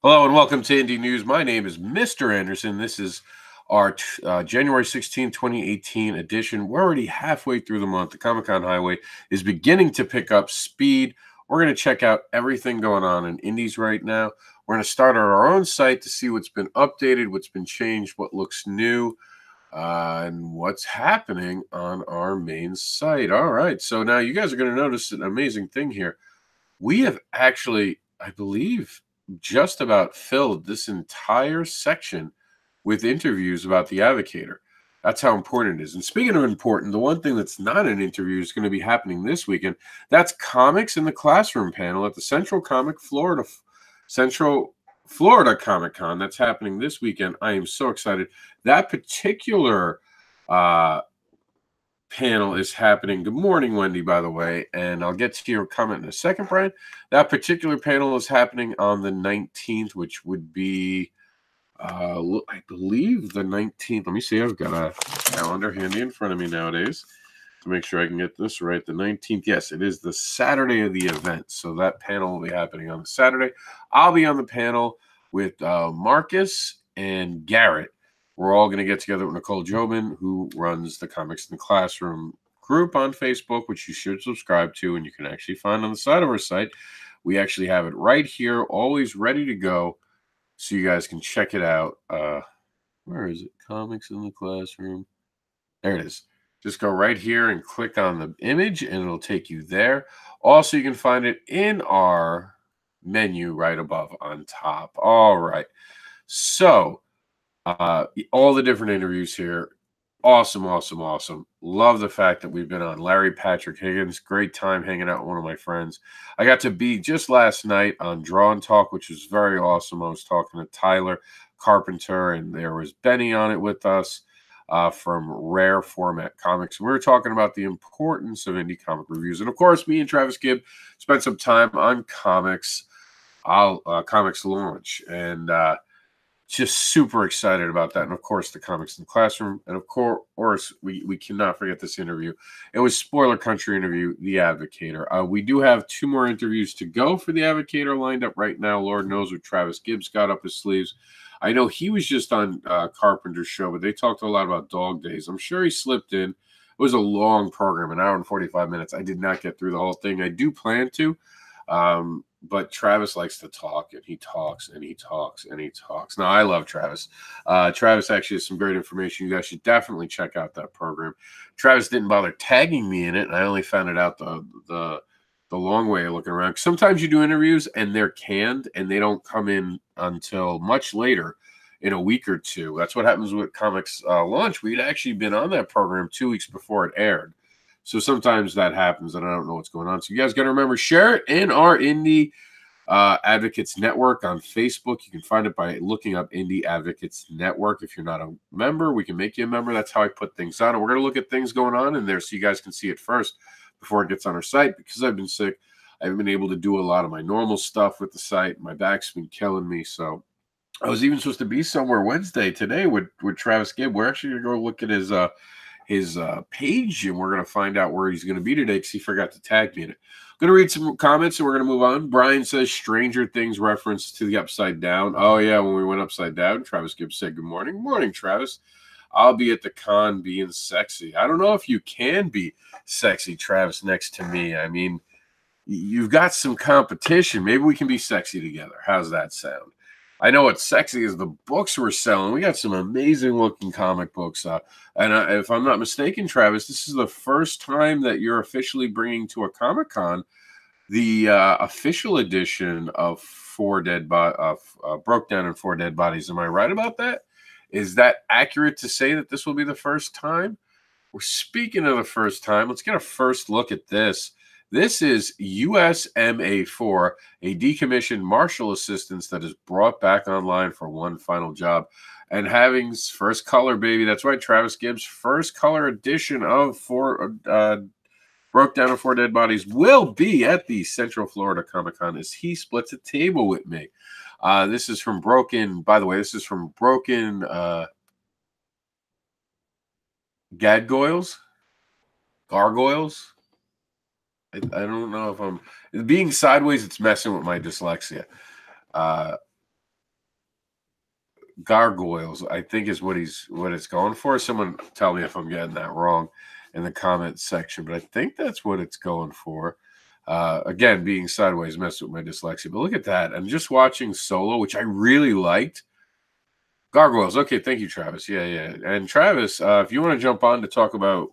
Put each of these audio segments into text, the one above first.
Hello and welcome to Indie News. My name is Mr. Anderson. This is our January 16, 2018 edition. We're already halfway through the month. The Comic-Con highway is beginning to pick up speed. We're going to check out everything going on in Indies right now. We're going to start on our own site to see what's been updated, what's been changed, what looks new, and what's happening on our main site. All right, so now you guys are going to notice an amazing thing here. We have actually, I believe, just about filled this entire section with interviews about the Advocator. That's how important it is. And speaking of important, the one thing that's not an interview is going to be happening this weekend. That's Comics in the Classroom panel at the Central Florida Comic Con. That's happening this weekend. I am so excited. That particular panel is happening. Good morning, Wendy, by the way, and I'll get to your comment in a second, Brian. That particular panel is happening on the 19th, which would be, I believe, the 19th. Let me see. I've got a calendar handy in front of me nowadays to make sure I can get this right. The 19th, yes, it is the Saturday of the event, so that panel will be happening on the Saturday. I'll be on the panel with Marcus and Garrett. We're all going to get together with Nicole Jobin, who runs the Comics in the Classroom group on Facebook, which you should subscribe to, and you can actually find on the side of our site. We actually have it right here, always ready to go, so you guys can check it out. Where is it? Comics in the Classroom. There it is. Just go right here and click on the image, and it'll take you there. Also, you can find it in our menu right above on top. All right. So, all the different interviews here. Awesome. Love the fact that we've been on Larry Patrick Higgins. Great time hanging out with one of my friends. I got to be just last night on Draw and Talk, which was very awesome. I was talking to Tyler Carpenter, and there was Benny on it with us from Rare Format Comics. We were talking about the importance of indie comic reviews. And, of course, me and Travis Gibb spent some time on Comics Launch. And just super excited about that. And of course, the Comics in the Classroom. And of course, we cannot forget this interview. It was Spoiler Country interview, The Advocator. We do have 2 more interviews to go for The Advocator lined up right now. Lord knows what Travis Gibbs got up his sleeves. I know he was just on Carpenter's show, but they talked a lot about Dog Days. I'm sure he slipped in. It was a long program, an hour and 45 minutes. I did not get through the whole thing. I do plan to. But Travis likes to talk, and he talks, and he talks, and he talks. Now, I love Travis. Travis actually has some great information. You guys should definitely check out that program. Travis didn't bother tagging me in it, and I only found it out the long way of looking around. Sometimes you do interviews, and they're canned, and they don't come in until much later in a week or two. That's what happens with Comics Launch. We'd actually been on that program 2 weeks before it aired. So sometimes that happens, and I don't know what's going on. So you guys got to remember, share it in our Indie Advocates Network on Facebook. You can find it by looking up Indie Advocates Network. If you're not a member, we can make you a member. That's how I put things on. And we're going to look at things going on in there so you guys can see it first before it gets on our site. Because I've been sick, I haven't been able to do a lot of my normal stuff with the site. My back's been killing me. So I was even supposed to be somewhere Wednesday today with Travis Gibb. We're actually going to go look at his page, and we're going to find out where he's going to be today because he forgot to tag me in it. I'm going to read some comments, and we're going to move on. Brian says Stranger Things reference to the Upside Down. Oh, yeah, when we went Upside Down, Travis Gibbs said good morning. Morning, Travis. I'll be at the con being sexy. I don't know if you can be sexy, Travis, next to me. I mean, you've got some competition. Maybe we can be sexy together. How's that sound? I know what's sexy is the books we're selling. We got some amazing-looking comic books. And if I'm not mistaken, Travis, this is the first time that you're officially bringing to a Comic-Con the official edition of Broke Down and Four Dead Bodies. Am I right about that? Is that accurate to say that this will be the first time? We're speaking of the first time. Let's get a first look at this. This is USMA4, a decommissioned marshal assistant that is brought back online for one final job. And having first color, baby. That's right, Travis Gibbs' first color edition of Broke Down and Four Dead Bodies will be at the Central Florida Comic-Con as he splits a table with me. This is from Broken, by the way, this is from Broken Gargoyles. I don't know if I'm being sideways. It's messing with my dyslexia. Gargoyles, I think, is what it's going for. Someone tell me if I'm getting that wrong in the comments section, but I think that's what it's going for. Again, being sideways messed with my dyslexia, but look at that. And just watching Solo, which I really liked. Gargoyles. Okay, thank you, Travis. Yeah. And Travis, if you want to jump on to talk about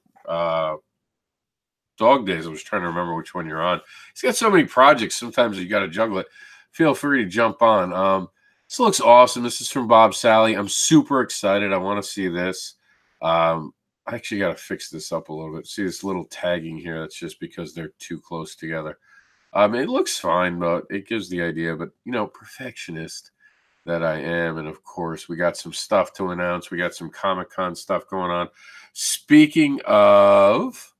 Dog Days, I was trying to remember which one you're on. He's got so many projects. Sometimes you got to juggle it. Feel free to jump on. This looks awesome. This is from Bob Sally. I'm super excited. I want to see this. I actually got to fix this up a little bit. See this little tagging here? That's just because they're too close together. It looks fine, but it gives the idea. But, perfectionist that I am. And, of course, we got some stuff to announce. We got some Comic-Con stuff going on. Speaking of...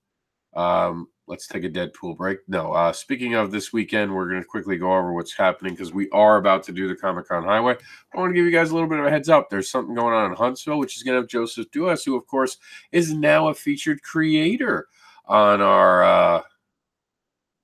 let's take a Deadpool break. No, speaking of this weekend, we're going to quickly go over what's happening because we are about to do the Comic-Con Highway. I want to give you guys a little bit of a heads up. There's something going on in Huntsville, which is going to have Joseph Duas, who, of course, is now a featured creator on our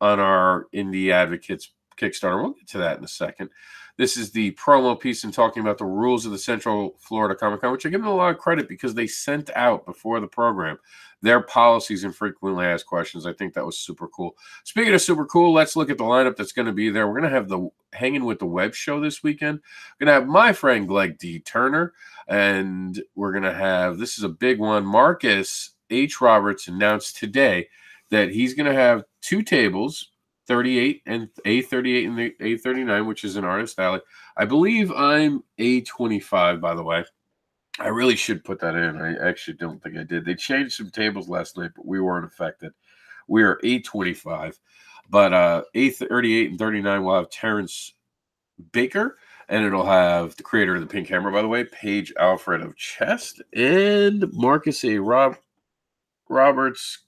Indie Advocates Kickstarter. We'll get to that in a second. This is the promo piece and talking about the rules of the Central Florida Comic-Con, which I give them a lot of credit because they sent out before the program their policies and frequently asked questions. I think that was super cool. Speaking of super cool, let's look at the lineup that's going to be there. We're going to have the Hanging with the Web show this weekend. We're going to have my friend Greg D. Turner, and we're going to have, this is a big one, Marcus H. Roberts announced today that he's going to have two tables, 38 and A38 and the A39, which is an artist alley. I believe I'm A25, by the way. I really should put that in. I actually don't think I did. They changed some tables last night, but we weren't affected. We are A25. But A38 and 39 will have Terrence Baker, and it'll have the creator of the Pink Hammer, by the way, Paige Alfred of Chest, and Marcus A. Roberts,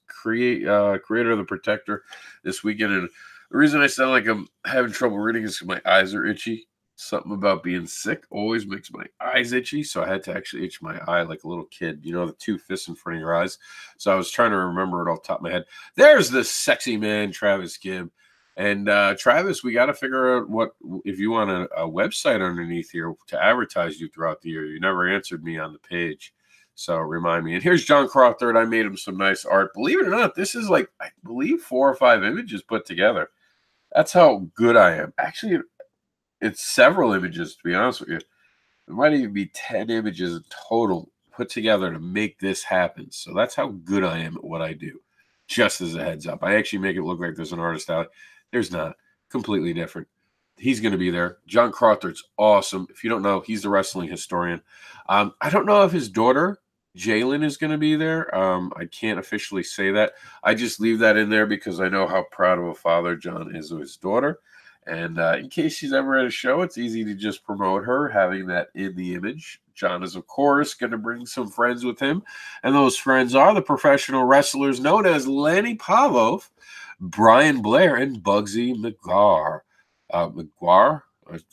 creator of the Protector, this weekend. And the reason I sound like I'm having trouble reading is because my eyes are itchy. Something about being sick always makes my eyes itchy, so I had to actually itch my eye like a little kid. The two fists in front of your eyes. So I was trying to remember it off the top of my head. There's the sexy man, Travis Gibb. And Travis, we got to figure out what, if you want a website underneath here to advertise you throughout the year. You never answered me on the page. So remind me. And here's John Crawford. I made him some nice art. Believe it or not, this is like, I believe 4 or 5 images put together. That's how good I am. Actually, it's several images, to be honest with you. It might even be 10 images in total put together to make this happen. So that's how good I am at what I do. Just as a heads up. I actually make it look like there's an artist out. There's not. Completely different. He's going to be there. John Crawford's awesome. If you don't know, he's the wrestling historian. I don't know if his daughter, Jalen, is going to be there. I can't officially say that. I just leave that in there because I know how proud of a father John is of his daughter. And in case she's ever at a show, it's easy to just promote her, having that in the image. John is, of course, going to bring some friends with him. And those friends are the professional wrestlers known as Lanny Pavlov, Brian Blair, and Bugsy McGuire. I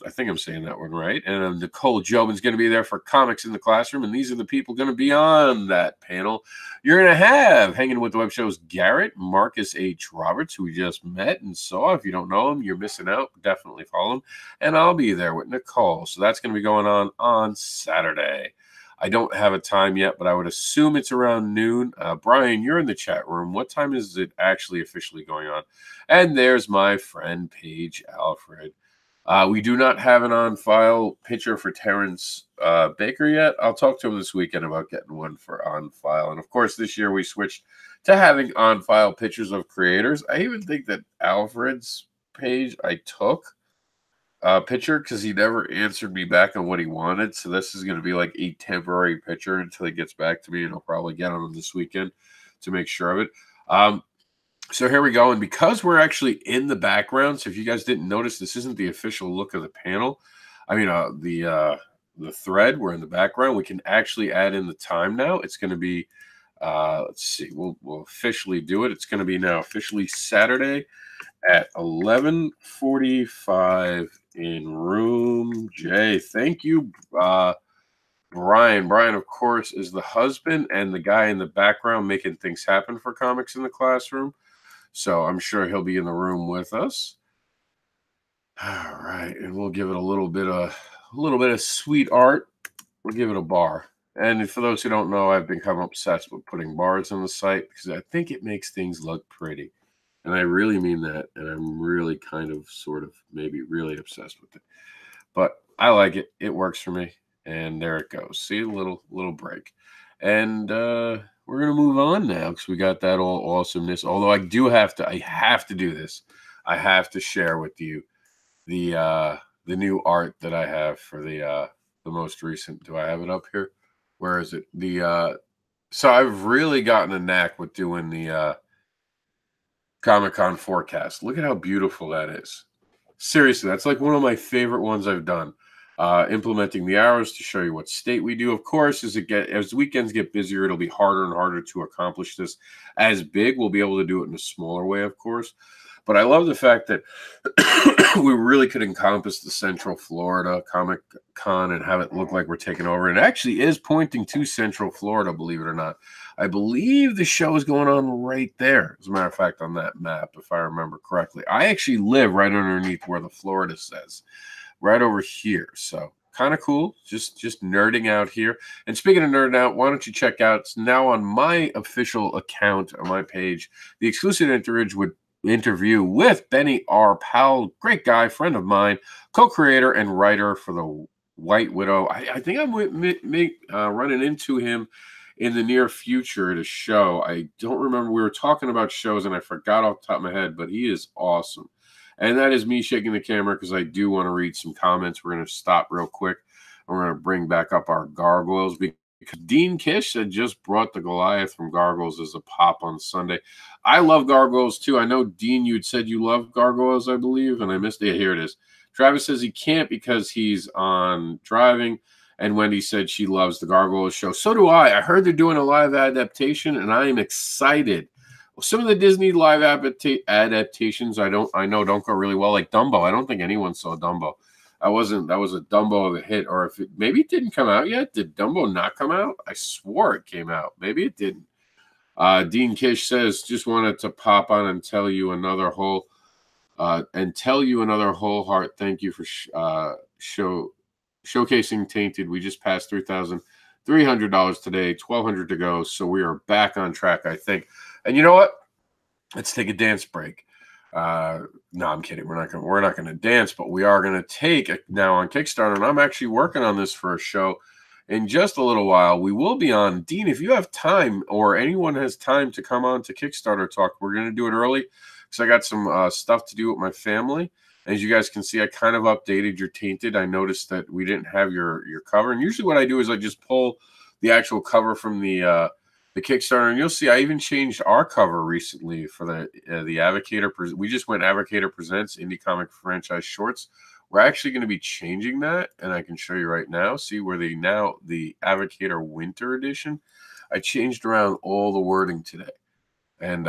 think I'm saying that one right. And Nicole Jobin's going to be there for Comics in the Classroom. And these are the people going to be on that panel. You're going to have, hanging with the web shows, Garrett, Marcus H. Roberts, who we just met and saw. If you don't know him, you're missing out. Definitely follow him. And I'll be there with Nicole. So that's going to be going on Saturday. I don't have a time yet, but I would assume it's around noon. Brian, you're in the chat room. What time is it actually officially going on? And there's my friend, Paige Alfred. We do not have an on-file picture for Terrence Baker yet. I'll talk to him this weekend about getting one for on-file. And, of course, this year we switched to having on-file pictures of creators. I even think that Alfred's page I took a picture because he never answered me back on what he wanted. So this is going to be like a temporary picture until he gets back to me, and I'll probably get on him this weekend to make sure of it. So here we go. And because we're actually in the background, so if you guys didn't notice, this isn't the official look of the panel. I mean, the thread, we're in the background. We can actually add in the time now. It's going to be, let's see, we'll officially do it. It's going to be now officially Saturday at 11:45 in room J. Thank you, Brian. Brian, of course, is the husband and the guy in the background making things happen for Comics in the Classroom. So I'm sure he'll be in the room with us. All right, and we'll give it a little bit of sweet art we'll give it a bar. And for those who don't know, I've become obsessed with putting bars on the site because I think it makes things look pretty. And I really mean that. And I'm really kind of, sort of, maybe really obsessed with it. But I like it. It works for me. And there it goes. See, a little break. And we're gonna move on now because we got that all awesomeness. Although I have to do this. I have to share with you the new art that I have for the most recent. Do I have it up here? Where is it? So I've really gotten a knack with doing the Comic-Con forecast. Look at how beautiful that is. Seriously, that's like one of my favorite ones I've done. Implementing the arrows to show you what state we do. Of course, as weekends get busier, it'll be harder and harder to accomplish this as big. We'll be able to do it in a smaller way, of course. But I love the fact that we really could encompass the Central Florida Comic Con and have it look like we're taking over. And it actually is pointing to Central Florida, believe it or not. I believe the show is going on right there, as a matter of fact, on that map, if I remember correctly. I actually live right underneath where the Florida says, right over here. So kind of cool, just nerding out here. And speaking of nerding out, why don't you check out, it's now on my official account on my page, the exclusive interview with Benny R. Powell, great guy, friend of mine, co-creator and writer for the White Widow. I think I'm running into him in the near future at a show. I don't remember. We were talking about shows and I forgot off the top of my head, but he is awesome. And that is me shaking the camera because I do want to read some comments. We're going to stop real quick. And we're going to bring back up our gargoyles because Dean Kish had just brought the Goliath from Gargoyles as a pop on Sunday. I love gargoyles too. I know, Dean, you'd said you love gargoyles, I believe, and I missed it. Here it is. Travis says he can't because he's on driving. And Wendy said she loves the Gargoyles show. So do I. I heard they're doing a live adaptation, and I am excited. Well, some of the Disney live adaptations I know don't go really well, like Dumbo. I don't think anyone saw Dumbo. That was a Dumbo of a hit, or if maybe it didn't come out yet. Did Dumbo not come out? I swore it came out. Maybe it didn't. Dean Kish says, just wanted to pop on and tell you another whole heart. Thank you for showcasing Tainted. We just passed $3,300 today, $1,200 to go. So we are back on track, I think. And you know what? Let's take a dance break. No, I'm kidding. We're not gonna dance, but we are gonna take it now on Kickstarter. And I'm actually working on this for a show in just a little while. We will be on. Dean, if you have time or anyone has time to come on to Kickstarter Talk, we're gonna do it early because I got some stuff to do with my family. As you guys can see, I kind of updated your Tainted. I noticed that we didn't have your cover, and usually what I do is I just pull the actual cover from the Kickstarter, and you'll see I even changed our cover recently for the Avocator. We just went Avocator Presents Indie Comic Franchise Shorts. We're actually going to be changing that, and I can show you right now. See where the Avocator Winter Edition. I changed around all the wording today, and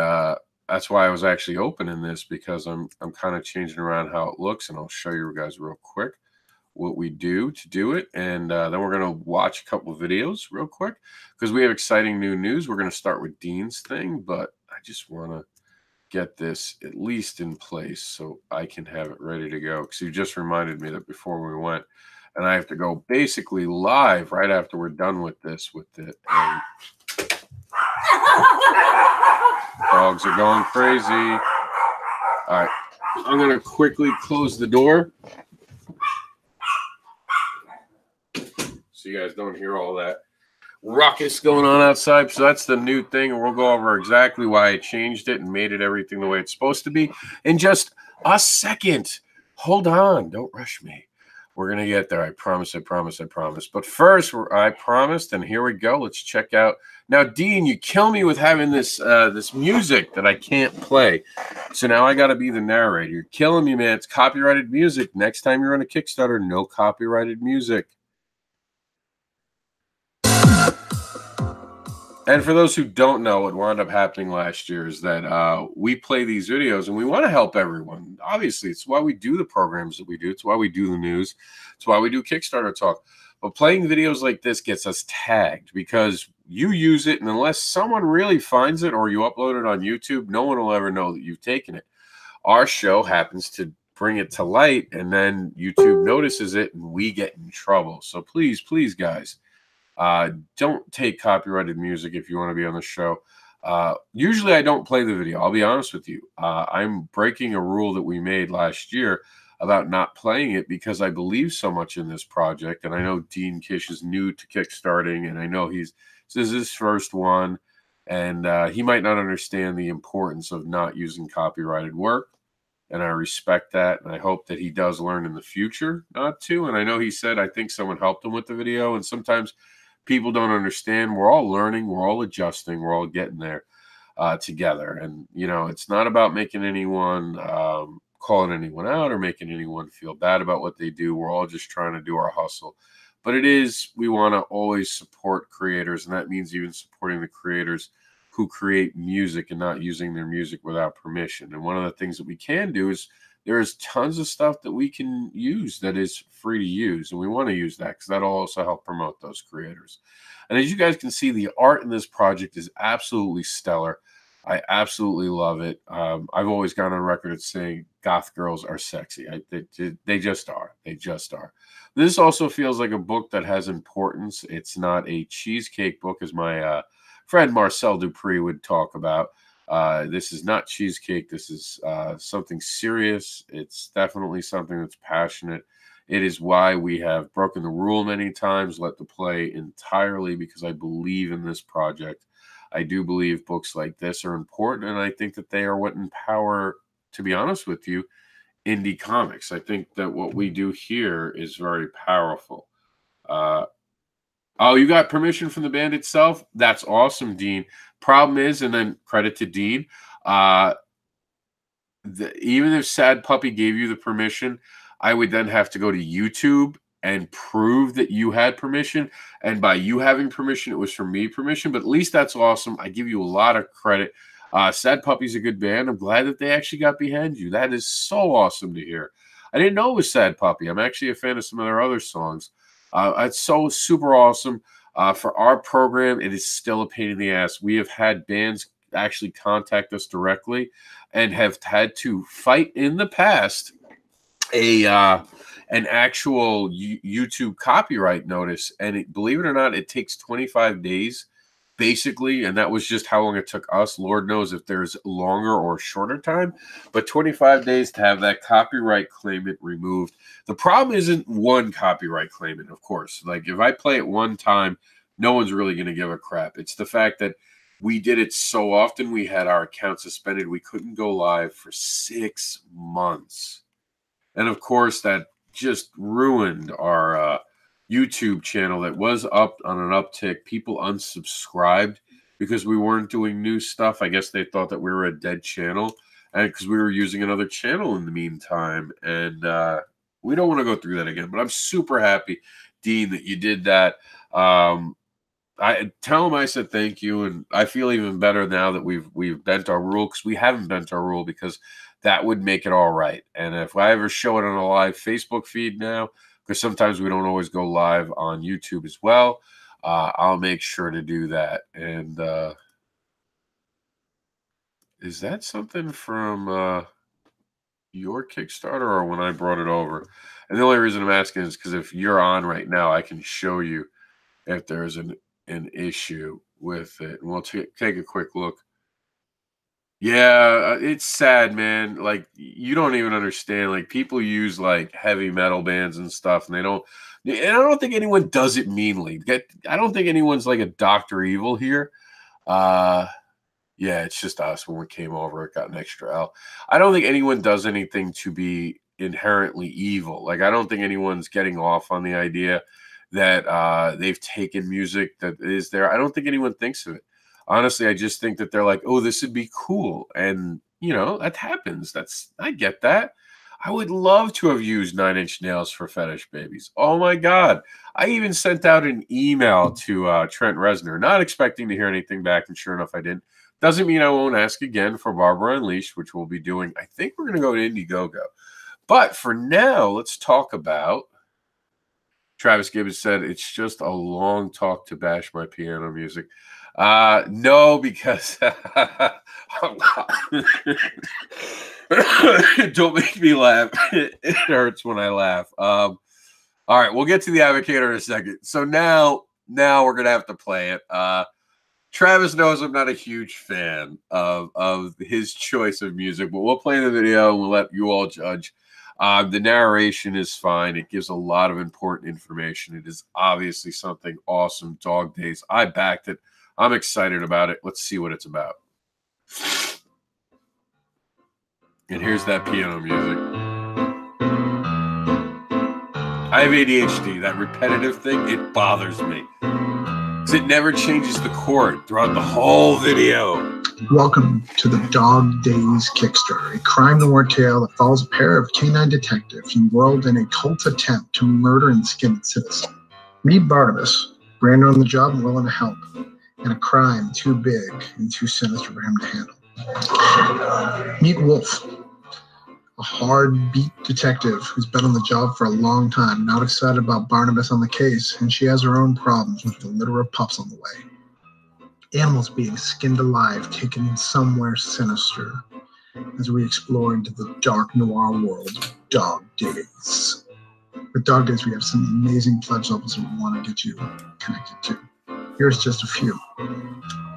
that's why I was actually opening this, because I'm kind of changing around how it looks, and I'll show you guys real quick what we do to do it, and then we're going to watch a couple of videos real quick because we have exciting new news. We're going to start with Dean's thing, but I just want to get this at least in place so I can have it ready to go, because you just reminded me that before we went, and I have to go basically live right after we're done with this with it. And dogs are going crazy. All right, I'm going to quickly close the door so you guys don't hear all that ruckus going on outside. So that's the new thing, and we'll go over exactly why I changed it and made it everything the way it's supposed to be in just a second. Hold on. Don't rush me. We're going to get there. I promise. But first, I promised, and here we go. Let's check out. Now, Dean, you kill me with having this this music that I can't play. So now I got to be the narrator. You're killing me, man. It's copyrighted music. Next time you're on a Kickstarter, no copyrighted music. And for those who don't know, what wound up happening last year is that we play these videos and we want to help everyone. Obviously, it's why we do the programs that we do. It's why we do the news. It's why we do Kickstarter Talk. But playing videos like this gets us tagged because you use it, and unless someone really finds it or you upload it on YouTube, no one will ever know that you've taken it. Our show happens to bring it to light, and then YouTube notices it and we get in trouble. So please, please, guys, don't take copyrighted music if you want to be on the show. Usually I don't play the video. I'll be honest with you. I'm breaking a rule that we made last year about not playing it because I believe so much in this project. And I know Dean Kish is new to kickstarting, and I know this is his first one, and he might not understand the importance of not using copyrighted work. And I respect that, and I hope that he does learn in the future not to. And I know he said, I think someone helped him with the video, and sometimes people don't understand. We're all learning, we're all adjusting, we're all getting there together. And, you know, it's not about making anyone calling anyone out or making anyone feel bad about what they do. We're all just trying to do our hustle. But it is, we want to always support creators, and that means even supporting the creators who create music and not using their music without permission. And one of the things that we can do is there is tons of stuff that we can use that is free to use, and we want to use that because that'll also help promote those creators. And as you guys can see, the art in this project is absolutely stellar. I absolutely love it. I've always gone on record as saying goth girls are sexy. They just are. They just are. This also feels like a book that has importance. It's not a cheesecake book, as my friend Marcel Dupree would talk about. This is not cheesecake. This is something serious. It's definitely something that's passionate. It is why we have broken the rule many times, let the play entirely, because I believe in this project. I do believe books like this are important, and I think that they are what empower, to be honest with you, indie comics. I think that what we do here is very powerful. Oh, you got permission from the band itself? That's awesome, Dean. Problem is, and then credit to Dean, even if Sad Puppy gave you the permission, I would then have to go to YouTube and prove that you had permission. And by you having permission, it was from me permission. But at least that's awesome. I give you a lot of credit. Sad Puppy's a good band. I'm glad that they actually got behind you. That is so awesome to hear. I didn't know it was Sad Puppy. I'm actually a fan of some of their other songs. It's so super awesome. For our program, it is still a pain in the ass. We have had bands actually contact us directly and have had to fight in the past an actual YouTube copyright notice. And believe it or not, it takes 25 days basically, and that was just how long it took us. Lord knows if there's longer or shorter time, but 25 days to have that copyright claimant removed. The problem isn't one copyright claimant, of course. Like if I play it one time, no one's really going to give a crap. It's the fact that we did it so often, we had our account suspended. We couldn't go live for 6 months. And of course, that just ruined our YouTube channel that was up on an uptick. People unsubscribed because we weren't doing new stuff. I guess they thought that we were a dead channel, and because we were using another channel in the meantime. And we don't want to go through that again. But I'm super happy, Dean, that you did that. I tell him I said thank you, and I feel even better now that we've bent our rule, because we haven't bent our rule, because that would make it all right. And if I ever show it on a live Facebook feed now, because sometimes we don't always go live on YouTube as well, I'll make sure to do that. And is that something from your Kickstarter or when I brought it over? And the only reason I'm asking is because if you're on right now, I can show you if there's an issue with it. And we'll take a quick look. Yeah, it's sad, man. Like, you don't even understand. Like, people use like heavy metal bands and stuff, and and I don't think anyone does it meanly. I don't think anyone's like a Dr. Evil here. Yeah, it's just us. When we came over, it got an extra L. I don't think anyone does anything to be inherently evil. Like, I don't think anyone's getting off on the idea that they've taken music that is there. I don't think anyone thinks of it. Honestly, I just think that they're like, oh, this would be cool. And, you know, that happens. I get that. I would love to have used 9 Inch Nails for Fetish Babies. Oh, my God. I even sent out an email to Trent Reznor, not expecting to hear anything back. And sure enough, I didn't. Doesn't mean I won't ask again for Barbara Unleashed, which we'll be doing. I think we're going to go to Indiegogo. But for now, let's talk about. Travis Gibbons said, it's just a long talk to bash my piano music. No, because don't make me laugh. It hurts when I laugh. All right, we'll get to the Advocator in a second. So now we're gonna have to play it. Travis knows I'm not a huge fan of his choice of music, but we'll play the video and we'll let you all judge. The narration is fine. It gives a lot of important information. It is obviously something awesome. Dog Days. I backed it. I'm excited about it. Let's see what it's about. And here's that piano music. I have ADHD. That repetitive thing, it bothers me. Because it never changes the chord throughout the whole video. Welcome to the Dog Days Kickstarter, a crime noir tale that follows a pair of canine detectives embroiled in a cult attempt to murder and skin its citizen. Meet Barnabas, brand new on the job and willing to help, and a crime too big and too sinister for him to handle. Meet Wolf, a hard-beat detective who's been on the job for a long time, not excited about Barnabas on the case, and she has her own problems with the litter of pups on the way. Animals being skinned alive, taken somewhere sinister, as we explore into the dark noir world of Dog Days. With Dog Days, we have some amazing pledge levels that we want to get you connected to. Here's just a few.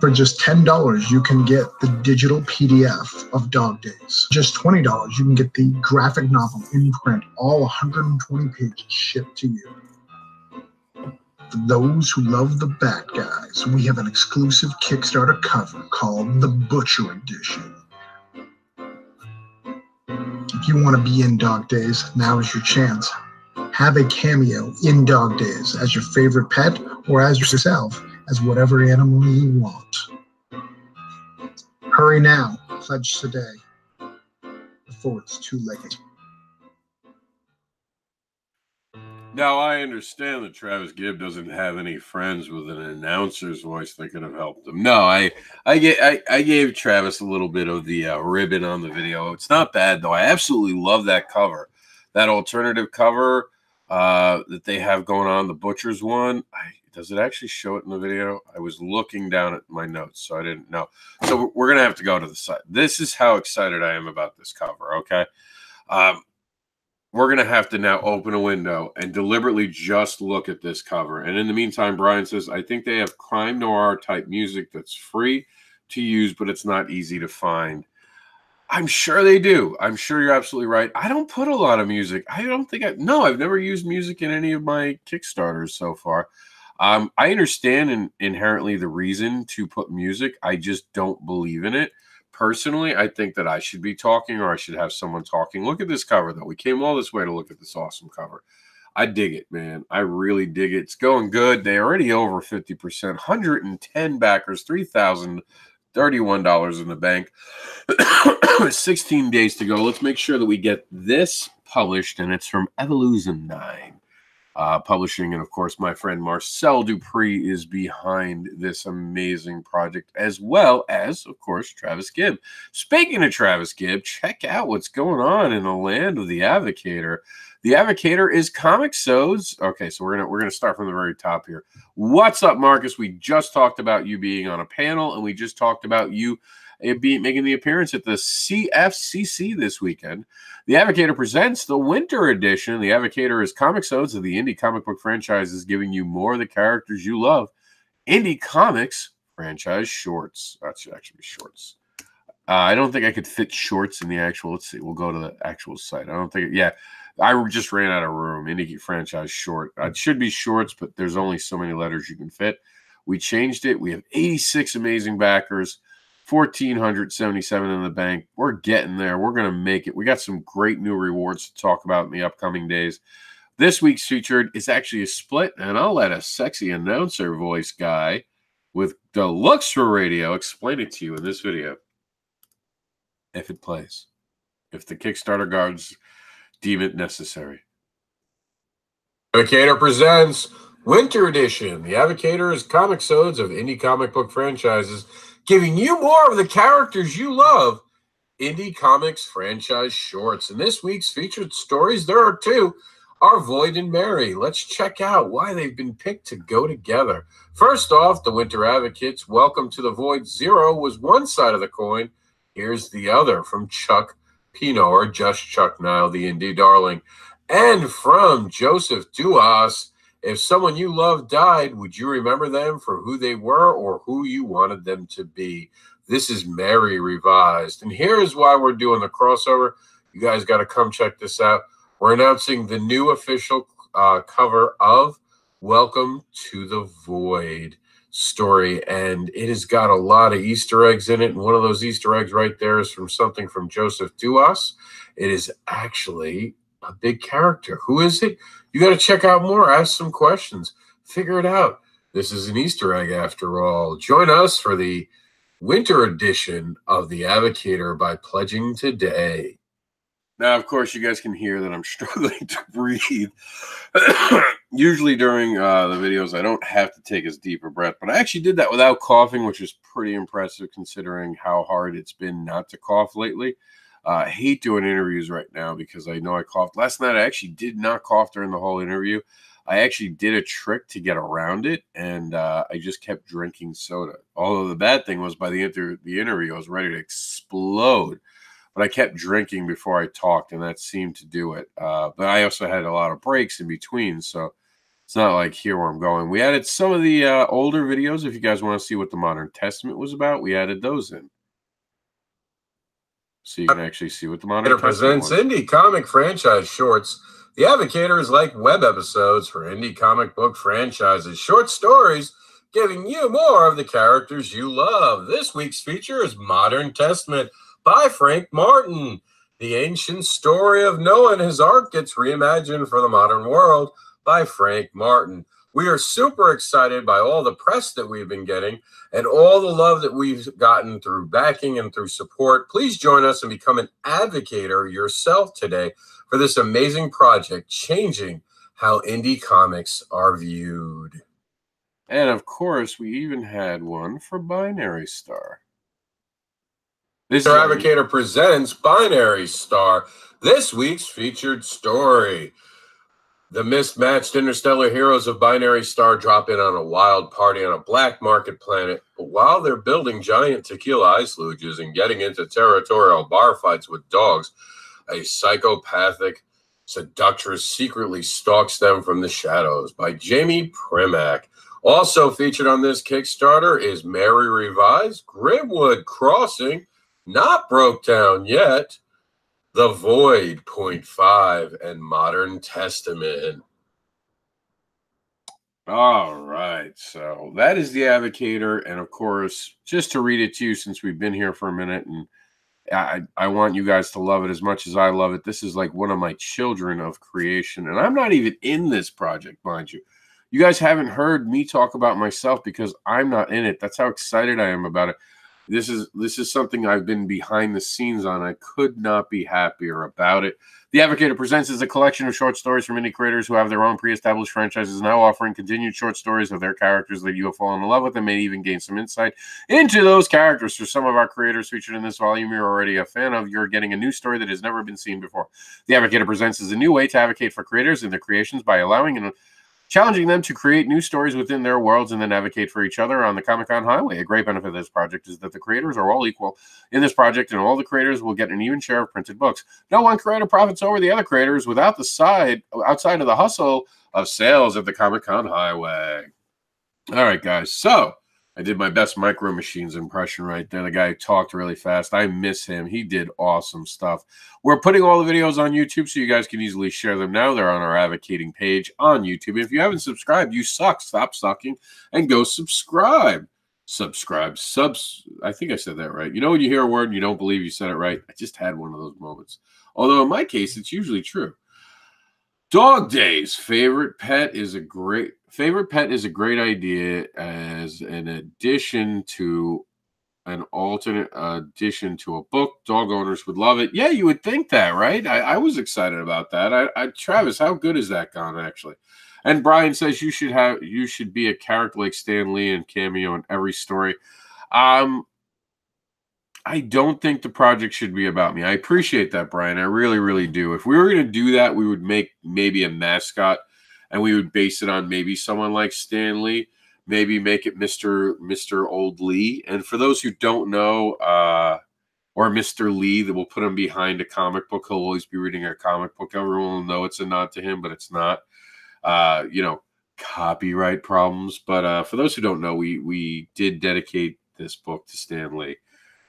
For just $10, you can get the digital PDF of Dog Days. Just $20, you can get the graphic novel in print, all 120 pages shipped to you. For those who love the bad guys, we have an exclusive Kickstarter cover called the Butcher Edition. If you want to be in Dog Days, now is your chance. Have a cameo in Dog Days as your favorite pet or as yourself as whatever animal you want. Hurry now, pledge today, before it's too late. Now, I understand that Travis Gibb doesn't have any friends with an announcer's voice that could have helped him. No, I gave Travis a little bit of the ribbon on the video. It's not bad, though. I absolutely love that cover, that alternative cover that they have going on, the Butcher's one. Does it actually show it in the video? I was looking down at my notes, so I didn't know. So we're going to have to go to the site. This is how excited I am about this cover, okay? We're going to have to now open a window and deliberately just look at this cover. And in the meantime, Brian says, I think they have crime noir type music that's free to use, but it's not easy to find. I'm sure they do. I'm sure you're absolutely right. I don't put a lot of music. I don't think I've never used music in any of my Kickstarters so far. I understand inherently the reason to put music. I just don't believe in it. Personally, I think that I should be talking or I should have someone talking. Look at this cover, though. We came all this way to look at this awesome cover. I dig it, man. I really dig it. It's going good. They're already over 50%. 110 backers, $3,031 in the bank. 16 days to go. Let's make sure that we get this published, and it's from Evolution 9. Publishing, and of course my friend Marcel Dupree is behind this amazing project, as well as of course Travis Gibb. Speaking of Travis Gibb, check out what's going on in the land of the Advocator. The Advocator is Comicsodes. Okay, so we're gonna start from the very top here. What's up, Marcus? We just talked about you being on a panel, and we just talked about you making the appearance at the CFCC this weekend. The Advocator presents the Winter Edition. The Advocator is Comicsodes of the indie comic book franchises, giving you more of the characters you love. Indie Comics franchise shorts. That should actually be shorts. I don't think I could fit shorts in the actual. Let's see. We'll go to the actual site. I don't think. Yeah, I just ran out of room. Indie franchise short. It should be shorts, but there's only so many letters you can fit. We changed it. We have 86 amazing backers. 1,477 in the bank. We're getting there. We're going to make it. We got some great new rewards to talk about in the upcoming days. This week's featured is actually a split, and I'll let a sexy announcer voice guy with the looks for radio explain it to you in this video. If it plays. If the Kickstarter guards deem it necessary. Advocator presents Winter Edition. The Advocator is Comicsodes of indie comic book franchises, giving you more of the characters you love. Indie Comics franchise shorts. In this week's featured stories, there are two. are Void and Mary. Let's check out why they've been picked to go together. First off, the Winter Advocates, Welcome to the Void Zero was one side of the coin. Here's the other from Chuck Pino, or just Chuck Nile, the indie darling. And from Joseph Duas, if someone you love died, would you remember them for who they were or who you wanted them to be? This is Mary revised. And here's why we're doing the crossover. You guys got to come check this out. We're announcing the new official cover of Welcome to the Void story, and it has got a lot of Easter eggs in it, and one of those Easter eggs right there is from something from Joseph Duas. It is actually a big character. Who is it? You got to check out more, ask some questions, figure it out. This is an Easter egg after all. Join us for the winter edition of The Advocator by pledging today. Now, of course, you guys can hear that I'm struggling to breathe. Usually during the videos, I don't have to take as deep a breath, but I actually did that without coughing, which is pretty impressive considering how hard it's been not to cough lately. I hate doing interviews right now because I know I coughed. Last night, I actually did not cough during the whole interview. I actually did a trick to get around it, and I just kept drinking soda. Although the bad thing was by the interview, I was ready to explode. But I kept drinking before I talked, and that seemed to do it. But I also had a lot of breaks in between, so it's not like here where I'm going. We added some of the older videos. If you guys want to see what the Modern Testament was about, we added those in. So you can actually see what the Modern Testament was. Indie comic franchise shorts. The Advocator is like web episodes for indie comic book franchises. Short stories giving you more of the characters you love. This week's feature is Modern Testament by Frank Martin. The ancient story of Noah and his ark gets reimagined for the modern world by Frank Martin. We are super excited by all the press that we've been getting and all the love that we've gotten through backing and through support. Please join us and become an advocator yourself today for this amazing project, changing how indie comics are viewed. And of course, we even had one for Binary Star. This Advocator presents Binary Star, this week's featured story. The mismatched interstellar heroes of Binary Star drop in on a wild party on a black market planet, but while they're building giant tequila ice luges and getting into territorial bar fights with dogs, a psychopathic seductress secretly stalks them from the shadows by Jamie Primack. Also featured on this Kickstarter is Mary Revised, Grimwood Crossing, Not Broke Down Yet, The Void, Point 5, and Modern Testament. All right, so that is The Advocator, and of course, just to read it to you since we've been here for a minute, and I want you guys to love it as much as I love it. This is like one of my children of creation, and I'm not even in this project, mind you. You guys haven't heard me talk about myself because I'm not in it. That's how excited I am about it. This is something I've been behind the scenes on. I could not be happier about it. The Advocator Presents is a collection of short stories from indie creators who have their own pre-established franchises, now offering continued short stories of their characters that you have fallen in love with and may even gain some insight into those characters. For some of our creators featured in this volume you're already a fan of, you're getting a new story that has never been seen before. The Advocator Presents is a new way to advocate for creators and their creations by allowing and challenging them to create new stories within their worlds and then advocate for each other on the Comic-Con highway. A great benefit of this project is that the creators are all equal in this project, and all the creators will get an even share of printed books. No one creator profits over the other creators without outside of the hustle of sales of the Comic-Con highway. All right, guys. So I did my best Micro Machines impression right there. The guy who talked really fast. I miss him. He did awesome stuff. We're putting all the videos on YouTube so you guys can easily share them now. They're on our advocating page on YouTube. If you haven't subscribed, you suck. Stop sucking and go subscribe. Subscribe. I think I said that right. You know when you hear a word and you don't believe you said it right? I just had one of those moments. Although in my case, it's usually true. Dog days. Favorite pet is a great idea as an addition to an alternate addition to a book. Dog owners would love it. Yeah, you would think that, right? I was excited about that. Travis, how good is that gone actually? And Brian says you should be a character like Stan Lee and cameo in every story. I don't think the project should be about me. I appreciate that, Brian. I really, really do. If we were going to do that, we would make maybe a mascot, and we would base it on maybe someone like Stan Lee. Maybe make it Mr. Old Lee. And for those who don't know, or Mr. Lee, that will put him behind a comic book. He'll always be reading a comic book. Everyone will know it's a nod to him, but it's not. Copyright problems. But for those who don't know, we did dedicate this book to Stan Lee.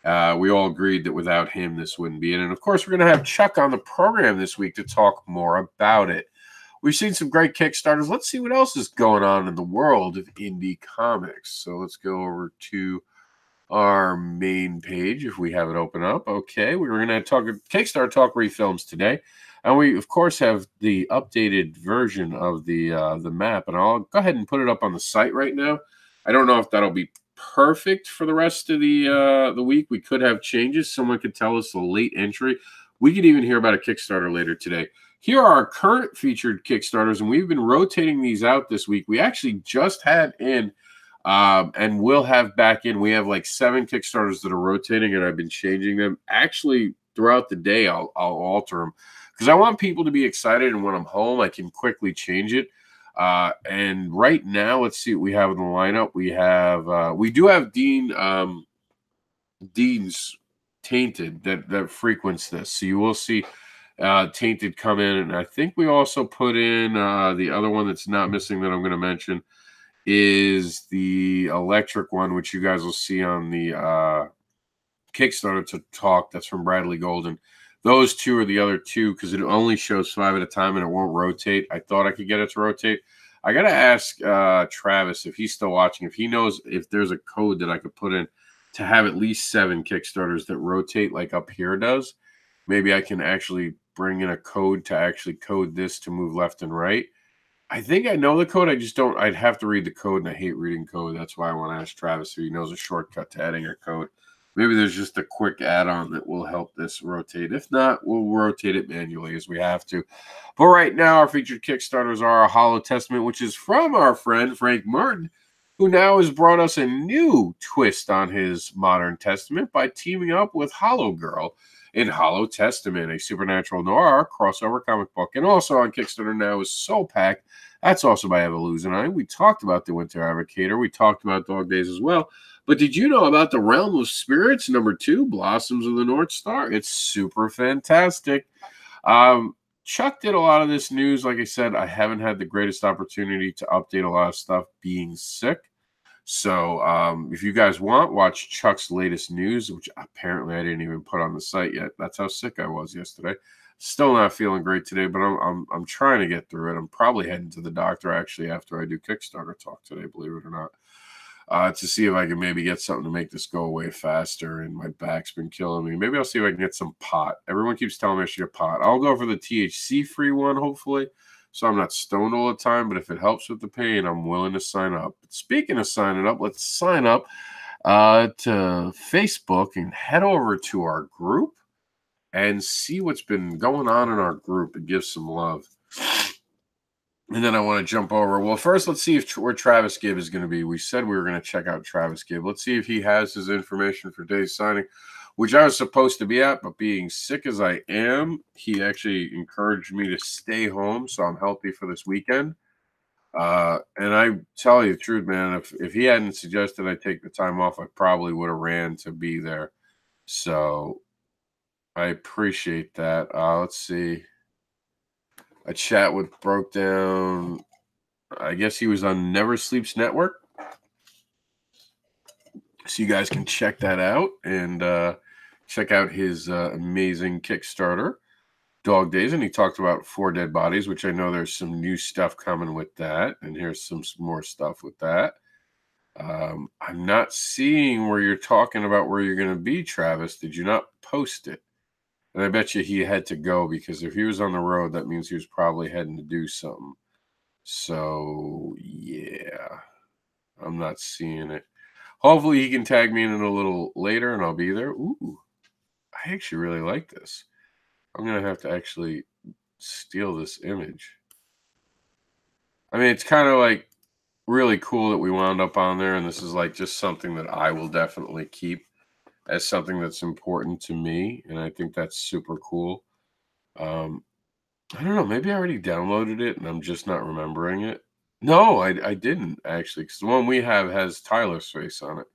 We all agreed that without him, this wouldn't be it. And of course, we're going to have Chuck on the program this week to talk more about it. We've seen some great Kickstarters. Let's see what else is going on in the world of indie comics. So let's go over to our main page if we have it open up. Okay, we were going to talk Kickstarter Talk Refilms today. And we, of course, have the updated version of the map. And I'll go ahead and put it up on the site right now. I don't know if that'll be perfect for the rest of the week. We could have changes. Someone could tell us a late entry. We could even hear about a Kickstarter later today. Here are our current featured Kickstarters, and we've been rotating these out this week. We actually just had in and we'll have back in. We have like 7 Kickstarters that are rotating, and I've been changing them. Actually, throughout the day, I'll alter them because I want people to be excited, and when I'm home, I can quickly change it. And right now, let's see what we have in the lineup. We do have Dean's Tainted that frequents this, so you will see Tainted come in, and I think we also put in the other one that's not missing that I'm going to mention is the electric one, which you guys will see on the Kickstarter to Talk. That's from Bradley Golden. Those 2 are the other 2 because it only shows 5 at a time and it won't rotate. I thought I could get it to rotate. I got to ask Travis if he's still watching, if he knows if there's a code that I could put in to have at least 7 Kickstarters that rotate like up here does. Maybe I can actually bring in a code to actually code this to move left and right. I think I know the code. I just don't. I'd have to read the code, and I hate reading code. That's why I want to ask Travis if he knows a shortcut to adding a code. Maybe there's just a quick add-on that will help this rotate. If not, we'll rotate it manually as we have to. But right now, our featured Kickstarters are a Hollow Testament, which is from our friend Frank Martin, who now has brought us a new twist on his modern Testament by teaming up with Hollow Girl in Hollow Testament, a supernatural noir crossover comic book. And also on Kickstarter now is Soul Pack. That's also by Evolution. We talked about the Winter Advocator. We talked about Dog Days as well. But did you know about the Realm of Spirits, #2, Blossoms of the North Star? It's super fantastic. Chuck did a lot of this news. Like I said, I haven't had the greatest opportunity to update a lot of stuff being sick. So if you guys want, watch Chuck's latest news, which apparently I didn't even put on the site yet. That's how sick I was yesterday. Still not feeling great today, but I'm trying to get through it. I'm probably heading to the doctor actually after I do Kickstarter Talk today, believe it or not, to see if I can maybe get something to make this go away faster. And my back's been killing me. Maybe I'll see if I can get some pot. Everyone keeps telling me I should get pot. I'll go for the THC-free one, hopefully, so I'm not stoned all the time. But if it helps with the pain, I'm willing to sign up. But speaking of signing up, let's sign up to Facebook and head over to our group and see what's been going on in our group and give some love. And then I want to jump over. Well, first, let's see where Travis Gibb is going to be. We said we were going to check out Travis Gibb. Let's see if he has his information for today's signing, which I was supposed to be at, but being sick as I am, he actually encouraged me to stay home, so I'm healthy for this weekend. And I tell you the truth, man, if he hadn't suggested I take the time off, I probably would have ran to be there. So I appreciate that. Let's see. A chat with broke down. I guess he was on Never Sleeps Network. So you guys can check that out and check out his amazing Kickstarter, Dog Days. And he talked about 4 Dead Bodies, which I know there's some new stuff coming with that. And here's some more stuff with that. I'm not seeing where you're talking about where you're going to be, Travis. Did you not post it? And I bet you he had to go because if he was on the road, that means he was probably heading to do something. So, yeah, I'm not seeing it. Hopefully he can tag me in it a little later and I'll be there. Ooh, I actually really like this. I'm going to have to actually steal this image. I mean, it's kind of like really cool that we wound up on there. And this is like just something that I will definitely keep. as something that's important to me, and I think that's super cool. I don't know. Maybe I already downloaded it and I'm just not remembering it. No, I didn't actually, because the one we have has Tyler's face on it.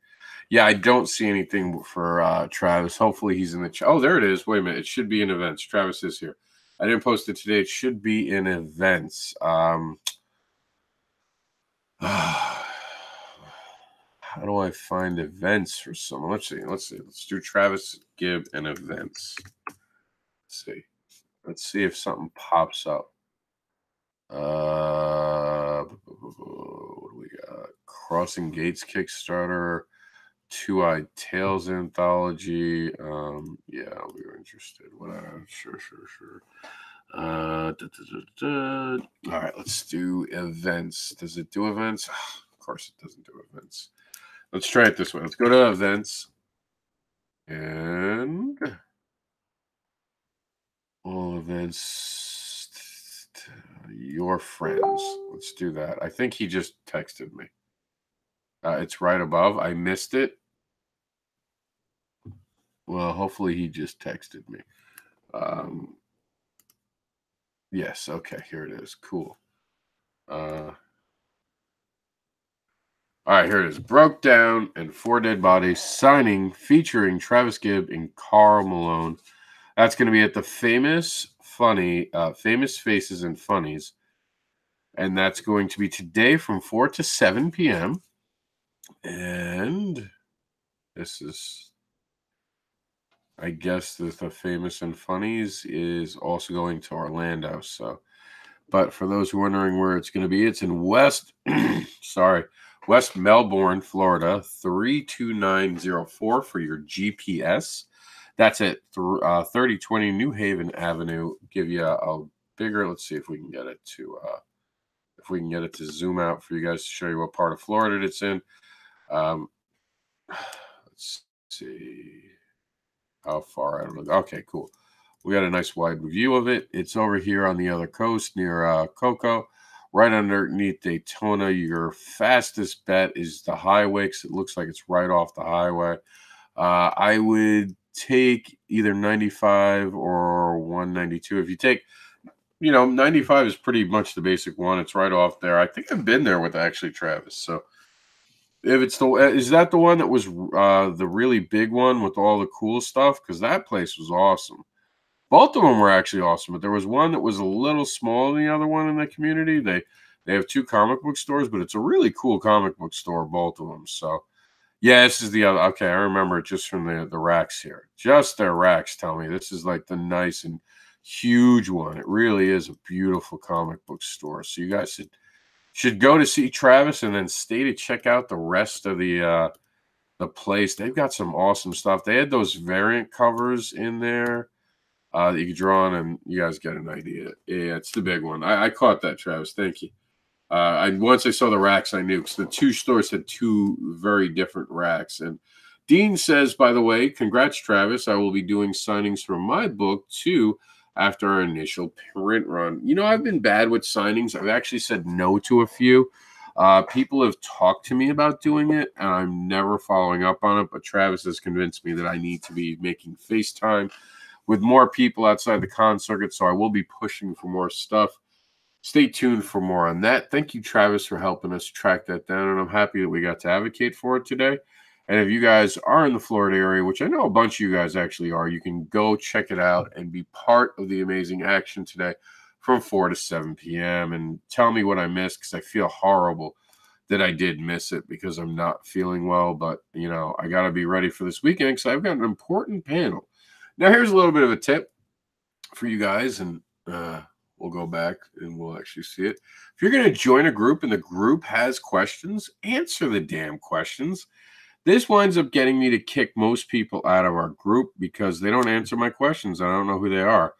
Yeah, I don't see anything for Travis. Hopefully he's in the chat. Oh, there it is. Wait a minute. It should be in events. Travis is here. I didn't post it today. It should be in events. How do I find events for someone? Let's see. Let's do Travis Gibb and events. Let's see if something pops up. What do we got? Crossing Gates Kickstarter, Two-Eyed Tales Anthology. Yeah, we were interested. Whatever. Sure. All right, let's do events. Does it do events? Of course it doesn't do events. Let's try it this way. Let's go to events. And all events, your friends. Let's do that. I think he just texted me. It's right above. I missed it. Well, hopefully he just texted me. Yes, okay, here it is. Cool. All right, here it is. Broke Down and Four Dead Bodies signing featuring Travis Gibb and Carl Malone. That's going to be at the Famous Faces and Funnies. And that's going to be today from 4 to 7 p.m. And this is, I guess, the Famous and Funnies is also going to Orlando. So, but for those who are wondering where it's going to be, it's in West Melbourne, Florida, 32904 for your GPS. That's at 3020 New Haven Avenue. Give you a bigger. Let's see if we can get it to zoom out for you guys to show you what part of Florida it's in. Let's see how far out of it. Okay, cool. We got a nice wide view of it. It's over here on the other coast near Cocoa, right underneath Daytona. Your fastest bet is the highway because it looks like it's right off the highway. I would take either 95 or 192. If you take, 95 is pretty much the basic one. It's right off there. I think I've been there with actually Travis. So if it's is that the one that was the really big one with all the cool stuff? Because that place was awesome. Both of them were actually awesome, but there was one that was a little smaller than the other one in the community. They have two comic book stores, but it's a really cool comic book store, both of them. So yeah, this is the other. Okay, I remember it just from the racks here. Just their racks tell me this is like the nice and huge one. It really is a beautiful comic book store. So you guys should go to see Travis and then stay to check out the rest of the place. They've got some awesome stuff. They had those variant covers in there that you could draw on, and you guys get an idea. Yeah, it's the big one. I caught that, Travis. Thank you. Once I saw the racks, I knew because the two stores had two very different racks. And Dean says, by the way, congrats, Travis. I will be doing signings for my book too after our initial print run. I've been bad with signings. I've actually said no to a few. People have talked to me about doing it, and I'm never following up on it. But Travis has convinced me that I need to be making FaceTime with more people outside the con circuit, so I will be pushing for more stuff. Stay tuned for more on that. Thank you, Travis, for helping us track that down, and I'm happy that we got to advocate for it today. And if you guys are in the Florida area, which I know a bunch of you guys actually are, you can go check it out and be part of the amazing action today from 4 to 7 p.m. and tell me what I missed, because I feel horrible that I did miss it because I'm not feeling well. But, I got to be ready for this weekend because I've got an important panel. Now, here's a little bit of a tip for you guys, and we'll go back and we'll actually see it. If you're going to join a group and the group has questions, answer the damn questions. This winds up getting me to kick most people out of our group because they don't answer my questions. I don't know who they are.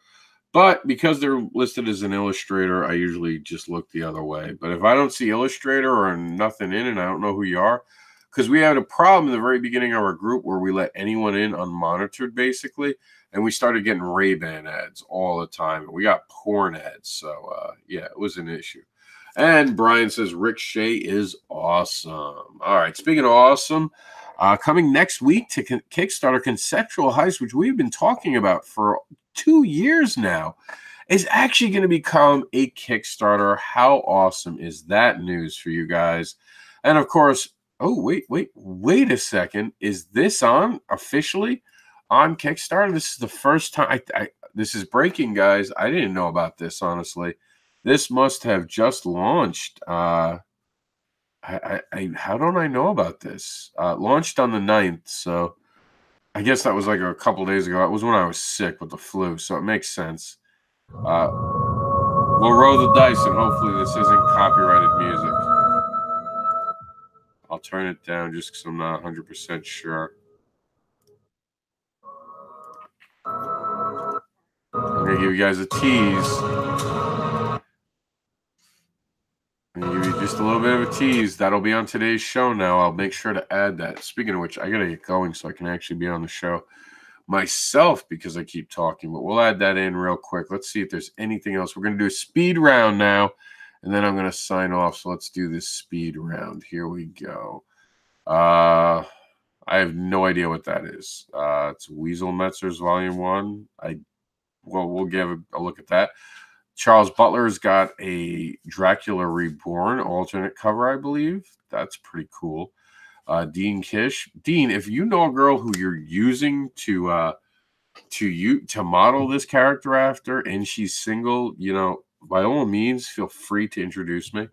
But because they're listed as an illustrator, I usually just look the other way. But if I don't see illustrator or nothing in and I don't know who you are, because we had a problem in the very beginning of our group where we let anyone in unmonitored, basically, and we started getting Ray-Ban ads all the time. And we got porn ads. So, yeah, it was an issue. And Brian says Rick Shea is awesome. All right, speaking of awesome, Coming next week to Kickstarter, Conceptual Heist, which we've been talking about for 2 years now, is actually going to become a Kickstarter. How awesome is that news for you guys? And of course, oh, wait a second. Is this on officially on Kickstarter? This is the first time. This is breaking, guys. I didn't know about this, honestly. This must have just launched. How don't I know about this? Launched on the 9th, so I guess that was like a couple days ago. That was when I was sick with the flu, so it makes sense. We'll roll the dice, and hopefully this isn't copyrighted music. I'll turn it down just because I'm not 100% sure. I'm going to give you guys a tease. I'm going to give you just a little bit of a tease. That'll be on today's show now. I'll make sure to add that. Speaking of which, I got to get going so I can actually be on the show myself because I keep talking. But we'll add that in real quick. Let's see if there's anything else. We're going to do a speed round now, and then I'm going to sign off. So let's do this speed round. Here we go. I have no idea what that is. It's Weasel Metzer's Volume 1. We'll give a look at that. Charles Butler's got a Dracula Reborn alternate cover, I believe. That's pretty cool. Dean Kish. Dean, if you know a girl who you're using to model this character after, and she's single, by all means, feel free to introduce me.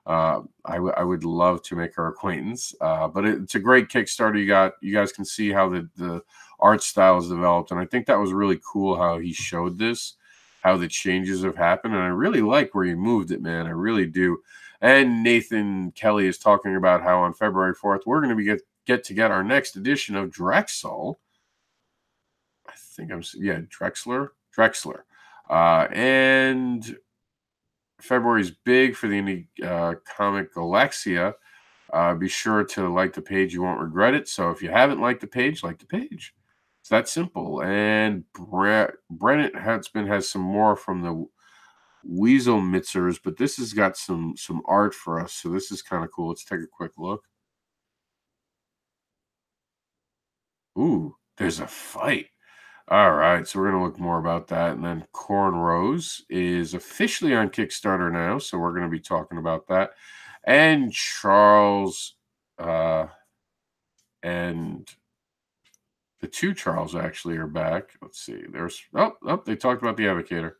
I would love to make her acquaintance. But it's a great Kickstarter. You guys can see how the art style is developed, and I think that was really cool how he showed this, how the changes have happened, and I really like where he moved it, man. I really do. And Nathan Kelly is talking about how on February 4th we're going to get our next edition of Drexel. I think Drexler. And February's big for the indie comic Galaxia. Be sure to like the page. You won't regret it. So if you haven't liked the page, like the page. It's that simple. And Brennan Hatzman has some more from the Weasel Mitzers, but this has got some art for us. So this is kind of cool. Let's take a quick look. Ooh, there's a fight. All right, so we're going to look more about that. And then Cornrows is officially on Kickstarter now, so we're going to be talking about that. And Charles and the two Charles actually are back. Let's see. They talked about the Advocator.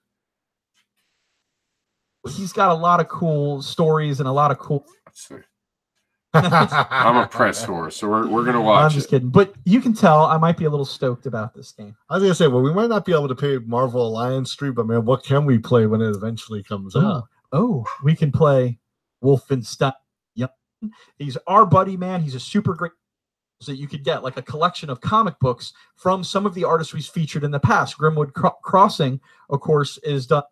He's got a lot of cool stories and a lot of cool... Let's see. I'm a press horse, so we're gonna watch. I'm just kidding, but you can tell I might be a little stoked about this game. I was gonna say, well, we might not be able to play Marvel Alliance 3, but man, what can we play when it eventually comes out? Oh, we can play Wolfenstein. Yep, he's our buddy, man. He's a super great that you could get like a collection of comic books from some of the artists we've featured in the past. Grimwood Crossing, of course, is done.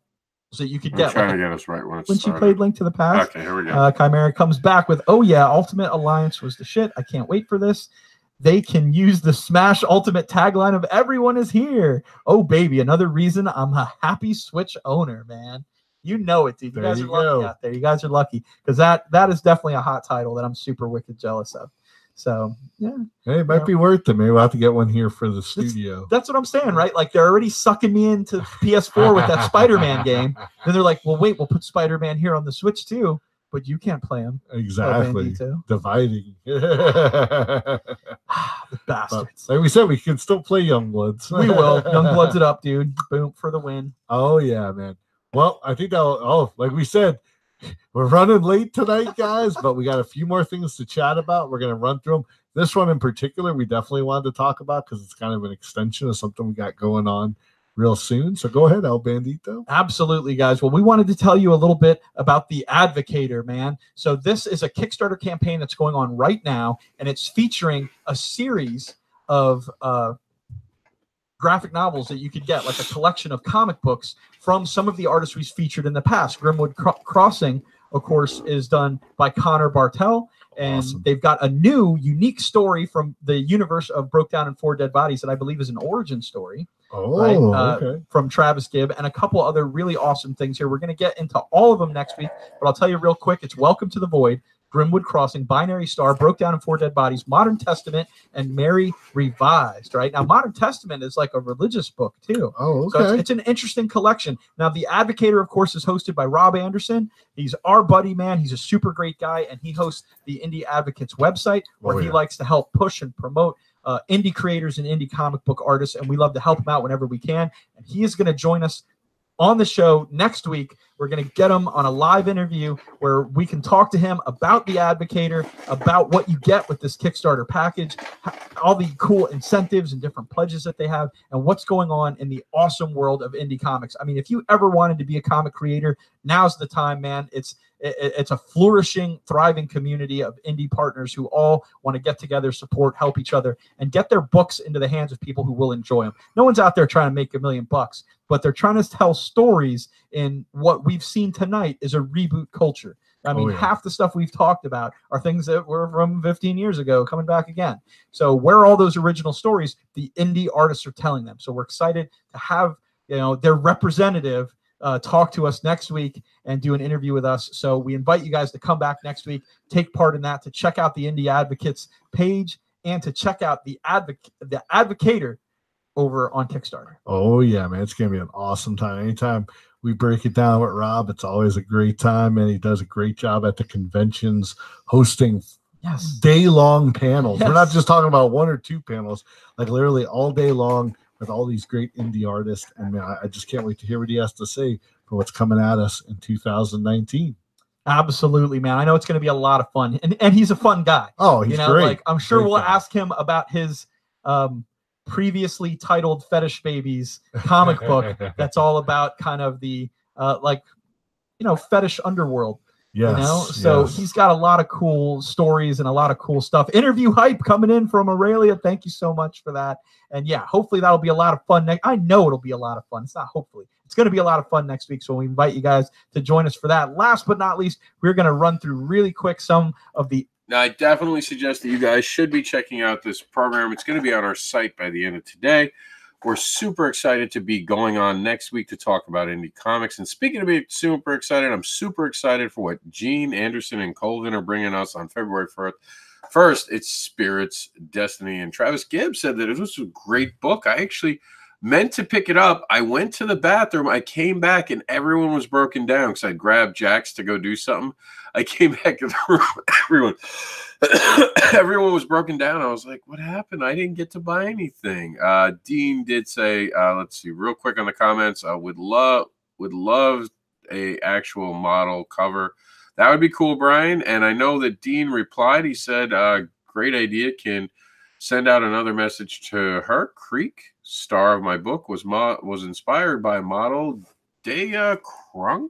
So you could get trying to get us right when she played Link to the Past. Okay, here we go. Chimera comes back with, oh yeah, Ultimate Alliance was the shit. I can't wait for this. They can use the Smash Ultimate tagline of everyone is here. Oh baby, another reason I'm a happy Switch owner, man. You know it, dude. You guys are lucky out there. You guys are lucky because that is definitely a hot title that I'm super wicked jealous of. So yeah, hey, it might be worth it. Maybe we'll have to get one here for the studio. That's what I'm saying, right? Like they're already sucking me into PS4 with that Spider-Man game. Then they're like, well, wait, we'll put Spider-Man here on the Switch too, but you can't play him. Exactly. Dividing. The bastards. But, like we said, we can still play Youngbloods. We will. Youngbloods it up, dude. Boom for the win. Oh yeah, man. Well, I think like we said, we're running late tonight, guys, but we got a few more things to chat about. We're going to run through them. This one in particular, we definitely wanted to talk about because it's kind of an extension of something we got going on real soon. So go ahead, El Bandito. Absolutely, guys. Well, we wanted to tell you a little bit about the Advocator, man. So this is a Kickstarter campaign that's going on right now, and it's featuring a series of graphic novels that you could get, like a collection of comic books from some of the artists we've featured in the past. Grimwood Crossing, of course, is done by Connor Bartel, and awesome. They've got a new, unique story from the universe of Broke Down and Four Dead Bodies that I believe is an origin story. Okay. From Travis Gibb, and a couple other really awesome things here. We're going to get into all of them next week, but I'll tell you real quick, it's Welcome to the Void, Grimwood Crossing, Binary Star, Broke Down and Four Dead Bodies, Modern Testament, and Mary Revised. Right now, Modern Testament is like a religious book too. Oh, okay. So it's an interesting collection. Now, The Advocator, of course, is hosted by Rob AnderSiN. He's our buddy, man. He's a super great guy, and he hosts the Indie Advocates website, where he likes to help push and promote indie creators and indie comic book artists, and we love to help him out whenever we can. And he is going to join us on the show next week. We're going to get him on a live interview where we can talk to him about The Advocator, about what you get with this Kickstarter package, all the cool incentives and different pledges that they have, and what's going on in the awesome world of indie comics. I mean, if you ever wanted to be a comic creator, now's the time, man. It's a flourishing, thriving community of indie partners who all want to get together, support, help each other, and get their books into the hands of people who will enjoy them. No one's out there trying to make $1 million, but they're trying to tell stories in what we've seen tonight is a reboot culture. I mean, half the stuff we've talked about are things that were from 15 years ago coming back again. So where are all those original stories? The indie artists are telling them. So we're excited to have, their representative talk to us next week and do an interview with us. So we invite you guys to come back next week, take part in that, to check out the Indie Advocates page, and to check out the Advocator over on Kickstarter. Oh yeah, man, it's gonna be an awesome time. Anytime we break it down with Rob, it's always a great time, and he does a great job at the conventions hosting day-long panels. We're not just talking about 1 or 2 panels, like literally all day long with all these great indie artists. And man, I just can't wait to hear what he has to say for what's coming at us in 2019. Absolutely, man. I know it's going to be a lot of fun, and he's a fun guy. Oh, he's great. Like, I'm sure we'll guy. ask him about his previously titled Fetish Babies comic book that's all about kind of the fetish underworld. Yes, so he's got a lot of cool stories and a lot of cool stuff. Interview hype coming in from Aurelia. Thank you so much for that. And yeah, hopefully that'll be a lot of fun. I know it'll be a lot of fun. It's not hopefully. It's going to be a lot of fun next week. So we invite you guys to join us for that. Last but not least, we're going to run through really quick some of the. Now, I definitely suggest that you guys should be checking out this program. It's going to be on our site by the end of today. We're super excited to be going on next week to talk about indie comics. And speaking of being super excited, I'm super excited for what Gene, Anderson, and Colvin are bringing us on February 1st. First, it's Spirits, Destiny, and Travis Gibbs said that it was a great book. I actually meant to pick it up. I went to the bathroom. I came back, and everyone was broken down because I grabbed Jax to go do something. I came back to the room. Everyone was broken down. I was like, what happened? I didn't get to buy anything. Dean did say, let's see, real quick on the comments, would love a actual model cover. That would be cool, Brian. And I know that Dean replied. He said, great idea. Can send out another message to her. Creek, star of my book, was inspired by model Dea Krunk.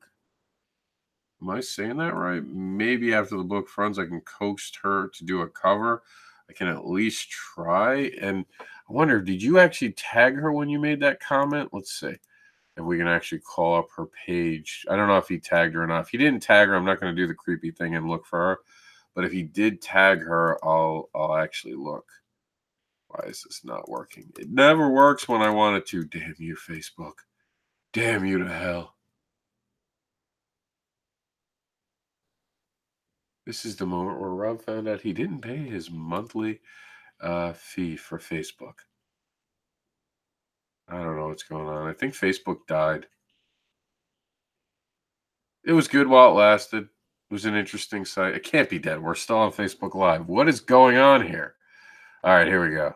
Am I saying that right? Maybe after the book fronts, I can coax her to do a cover. I can at least try. And I wonder, did you actually tag her when you made that comment? Let's see if we can actually call up her page. I don't know if he tagged her or not. If he didn't tag her, I'm not going to do the creepy thing and look for her. But if he did tag her, I'll actually look. Why is this not working? It never works when I want it to. Damn you, Facebook. Damn you to hell. This is the moment where Rob found out he didn't pay his monthly fee for Facebook. I don't know what's going on. I think Facebook died. It was good while it lasted. It was an interesting site. It can't be dead. We're still on Facebook Live. What is going on here? All right, here we go.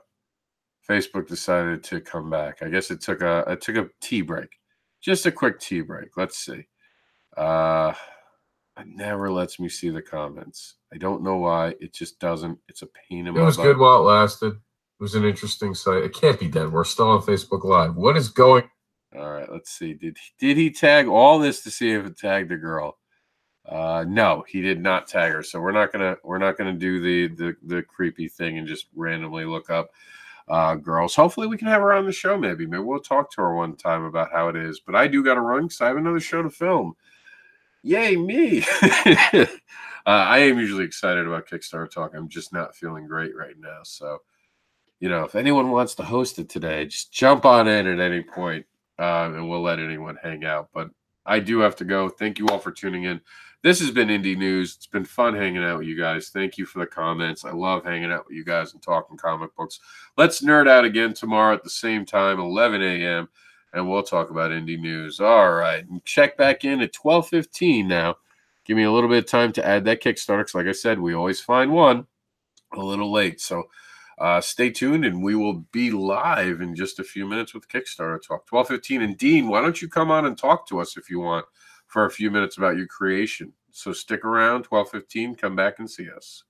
Facebook decided to come back. I guess it took a tea break. Just a quick tea break. Let's see. It never lets me see the comments. I don't know why. It just doesn't. It's a pain in my butt. It was good while it lasted. It was an interesting site. It can't be dead. We're still on Facebook Live. What is going? All right, let's see. Did he tag all this to see if it tagged a girl? No, he did not tag her. So we're not gonna do the creepy thing and just randomly look up girls. Hopefully we can have her on the show. Maybe we'll talk to her one time about how it is. But I do got to run because I have another show to film. Yay, me. I am usually excited about Kickstarter talk. I'm just not feeling great right now. So, if anyone wants to host it today, just jump on in at any point, and we'll let anyone hang out. But I do have to go. Thank you all for tuning in. This has been Indie News. It's been fun hanging out with you guys. Thank you for the comments. I love hanging out with you guys and talking comic books. Let's nerd out again tomorrow at the same time, 11 a.m., and we'll talk about Indie News. All right. And check back in at 12:15 now. Give me a little bit of time to add that Kickstarter because, like I said, we always find one a little late. So stay tuned, and we will be live in just a few minutes with Kickstarter Talk. 12:15. And Dean, why don't you come on and talk to us if you want for a few minutes about your creation? So stick around, 12:15. Come back and see us.